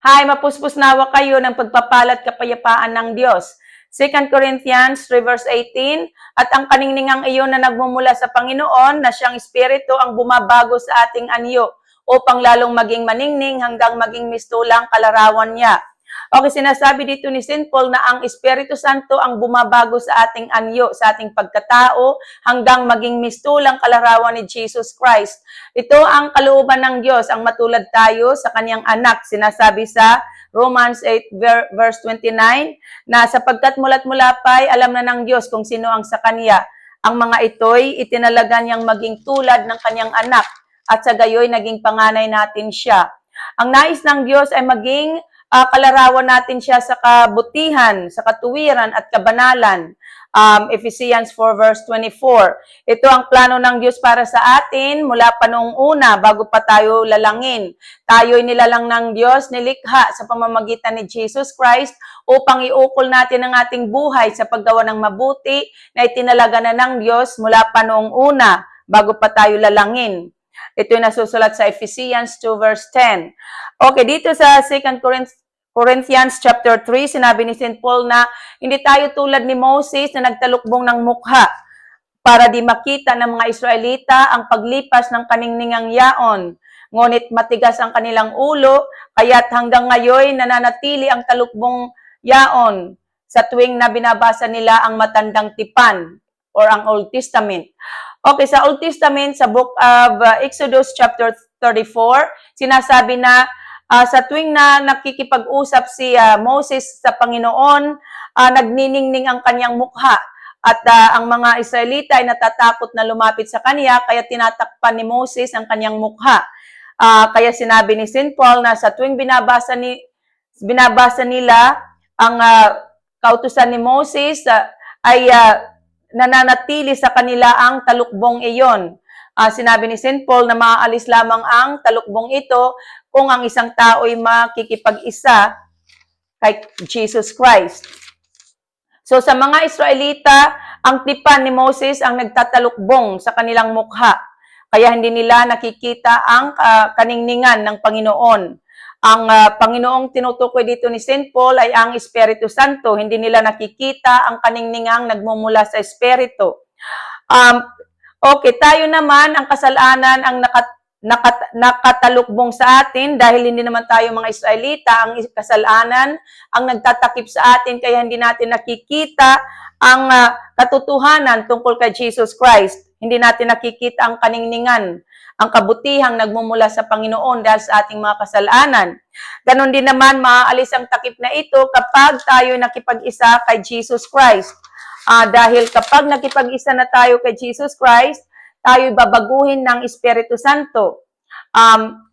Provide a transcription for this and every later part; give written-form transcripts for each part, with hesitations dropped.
Hay, mapuspos nawa kayo ng pagpapalat kapayapaan ng Diyos. 2 Corinthians 3 verse 18, at ang kaningningang iyon na nagmumula sa Panginoon na siyang Espiritu ang bumabago sa ating anyo upang lalong maging maningning hanggang maging mistulang kalarawan niya. Okay, sinasabi dito ni St. Paul na ang Espiritu Santo ang bumabago sa ating anyo, sa ating pagkatao, hanggang maging mistulang kalarawan ni Jesus Christ. Ito ang kalooban ng Diyos, ang matulad tayo sa kanyang anak. Sinasabi sa Romans 8 verse 29, na sapagkat mula't mula pa'y alam na ng Diyos kung sino ang sa kanya. Ang mga ito'y itinalaga niyang maging tulad ng kanyang anak, at sa gayoy naging panganay natin siya. Ang nais ng Diyos ay maging kalarawan natin siya sa kabutihan, sa katuwiran at kabanalan. Ephesians 4 verse 24. Ito ang plano ng Diyos para sa atin mula pa noong una, bago pa tayo lalangin. Tayo'y nilalang ng Diyos, nilikha sa pamamagitan ni Jesus Christ upang iukol natin ang ating buhay sa paggawa ng mabuti na itinalaga na ng Diyos mula pa noong una, bago pa tayo lalangin. Ito yung nasusulat sa Ephesians 2 verse 10. Okay, dito sa 2 Corinthians chapter 3, sinabi ni St. Paul na hindi tayo tulad ni Moses na nagtalukbong ng mukha para di makita ng mga Israelita ang paglipas ng kaningningang yaon. Ngunit matigas ang kanilang ulo, kaya't hanggang ngayon nananatili ang talukbong yaon sa tuwing na binabasa nila ang matandang tipan or ang Old Testament. Okay, sa Old Testament, sa book of Exodus chapter 34, sinasabi na sa tuwing na nakikipag-usap si Moses sa Panginoon, nagniningning ang kanyang mukha. At ang mga Israelita ay natatakot na lumapit sa kanya, kaya tinatakpan ni Moses ang kanyang mukha. Kaya sinabi ni St. Paul na sa tuwing binabasa nila ang kautusan ni Moses, ay nananatili sa kanila ang talukbong iyon. Sinabi ni St. Paul na maaalis lamang ang talukbong ito kung ang isang tao ay makikipag-isa kay Jesus Christ. So sa mga Israelita, ang tipan ni Moses ang nagtatalukbong sa kanilang mukha. Kaya hindi nila nakikita ang kaningningan ng Panginoon. Ang Panginoong tinutukoy dito ni St. Paul ay ang Espiritu Santo. Hindi nila nakikita ang kaningningang nagmumula sa Espiritu. Okay, tayo naman, ang kasalanan ang nakatalukbong sa atin dahil hindi naman tayo mga Israelita. Ang kasalanan ang nagtatakip sa atin kaya hindi natin nakikita ang katotohanan tungkol kay Jesus Christ. Hindi natin nakikita ang kaningningan, ang kabutihang nagmumula sa Panginoon dahil sa ating mga kasalanan. Ganon din naman, maaalis ang takip na ito kapag tayo nakipag-isa kay Jesus Christ. Dahil kapag nakipag-isa na tayo kay Jesus Christ, tayo babaguhin ng Espiritu Santo.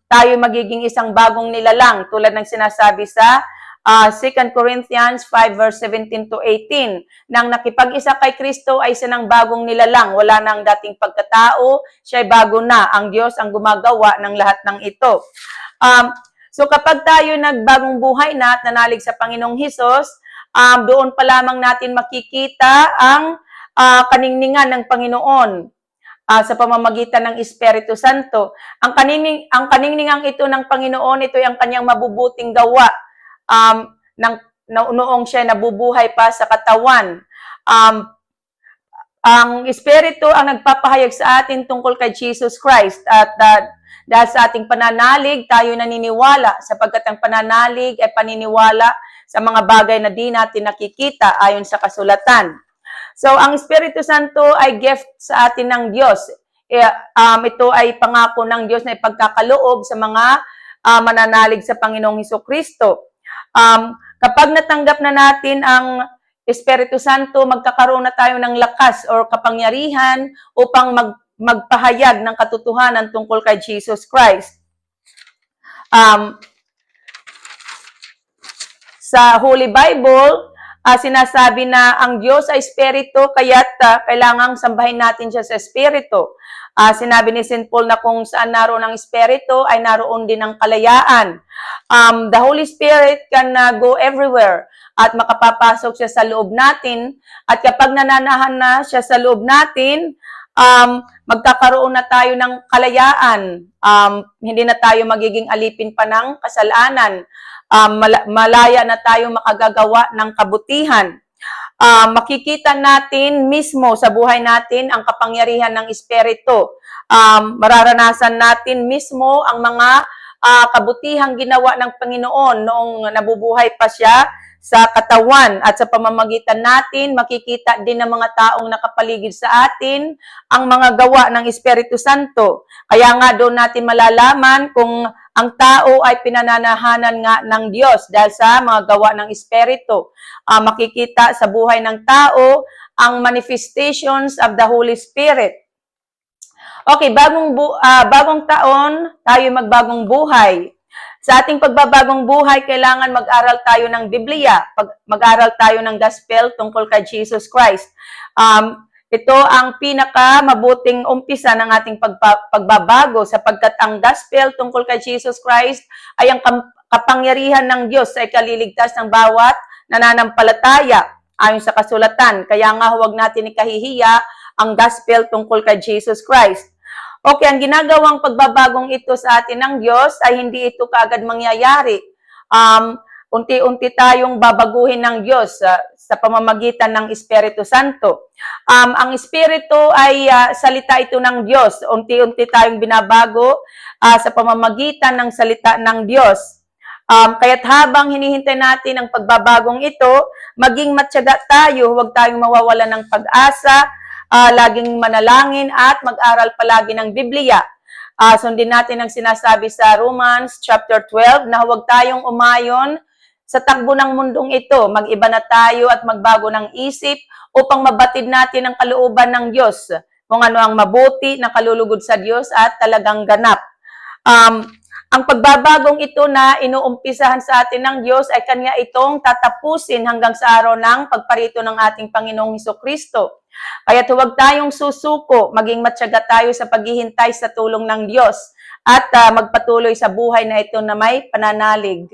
Tayo magiging isang bagong nilalang tulad ng sinasabi sa 2 Corinthians 5 verse 17 to 18. Nang nakipag-isa kay Kristo ay isa ng bagong nilalang. Wala nang dating pagkatao, siya ay bago na. Ang Diyos ang gumagawa ng lahat ng ito. So kapag tayo nagbagong buhay na at nanalig sa Panginoong Hesus, doon pa lamang natin makikita ang kaningningan ng Panginoon sa pamamagitan ng Espiritu Santo. Ang kaningningang ito ng Panginoon, ito ay ang kanyang mabubuting gawa noong siya nabubuhay pa sa katawan. Ang Espiritu ang nagpapahayag sa atin tungkol kay Jesus Christ at dahil sa ating pananalig, tayo naniniwala sapagkat ang pananalig ay paniniwala sa mga bagay na di natin nakikita ayon sa kasulatan. So, ang Espiritu Santo ay gift sa atin ng Diyos. Ito ay pangako ng Diyos na ipagkakaloob sa mga mananalig sa Panginoong Hesukristo. Kapag natanggap na natin ang Espiritu Santo, magkakaroon na tayo ng lakas o kapangyarihan upang magpahayag ng katotohanan tungkol kay Jesus Christ. Sa Holy Bible, sinasabi na ang Diyos ay Espiritu, kaya't kailangang sambahin natin siya sa Espiritu. Sinabi ni St. Paul na kung saan naroon ang Espiritu, ay naroon din ang kalayaan. The Holy Spirit can go everywhere at makapapasok siya sa loob natin. At kapag nananahan na siya sa loob natin, magkakaroon na tayo ng kalayaan. Hindi na tayo magiging alipin pa ng kasalanan. malaya na tayo makagagawa ng kabutihan. Makikita natin mismo sa buhay natin ang kapangyarihan ng Espiritu. Mararanasan natin mismo ang mga kabutihang ginawa ng Panginoon noong nabubuhay pa siya sa katawan, at sa pamamagitan natin, makikita din ng mga taong nakapaligid sa atin ang mga gawa ng Espiritu Santo. Kaya nga doon natin malalaman kung ang tao ay pinananahanan nga ng Diyos dahil sa mga gawa ng Espiritu. Makikita sa buhay ng tao ang manifestations of the Holy Spirit. Okay, bagong taon, tayo magbagong buhay. Sa ating pagbabagong buhay, kailangan mag-aral tayo ng Biblia, mag-aral tayo ng Gospel tungkol kay Jesus Christ. Ito ang pinaka-mabuting umpisa ng ating pagbabago sapagkat ang Gospel tungkol kay Jesus Christ ay ang kapangyarihan ng Diyos sa ikaliligtas ng bawat nananampalataya ayon sa kasulatan. Kaya nga huwag natin ikahihiya ang Gospel tungkol kay Jesus Christ. Okay, ang ginagawang pagbabagong ito sa atin ng Diyos ay hindi ito kaagad mangyayari. Unti-unti tayong babaguhin ng Diyos sa pamamagitan ng Espiritu Santo. Ang Espiritu ay salita ito ng Diyos. Unti-unti tayong binabago sa pamamagitan ng salita ng Diyos. Kaya't habang hinihintay natin ang pagbabagong ito, maging matyaga tayo, huwag tayong mawawalan ng pag-asa, laging manalangin at mag-aral palagi ng Biblia. Sundin natin ang sinasabi sa Romans chapter 12 na huwag tayong umayon sa takbo ng mundong ito. Mag-iba na tayo at magbago ng isip upang mabatid natin ang kalooban ng Diyos, kung ano ang mabuti na kalulugod sa Diyos at talagang ganap. Ang pagbabagong ito na inuumpisahan sa atin ng Diyos ay Kanya itong tatapusin hanggang sa araw ng pagparito ng ating Panginoong Hesukristo. Kaya't huwag tayong susuko, maging matyaga tayo sa paghihintay sa tulong ng Diyos at magpatuloy sa buhay na ito na may pananalig.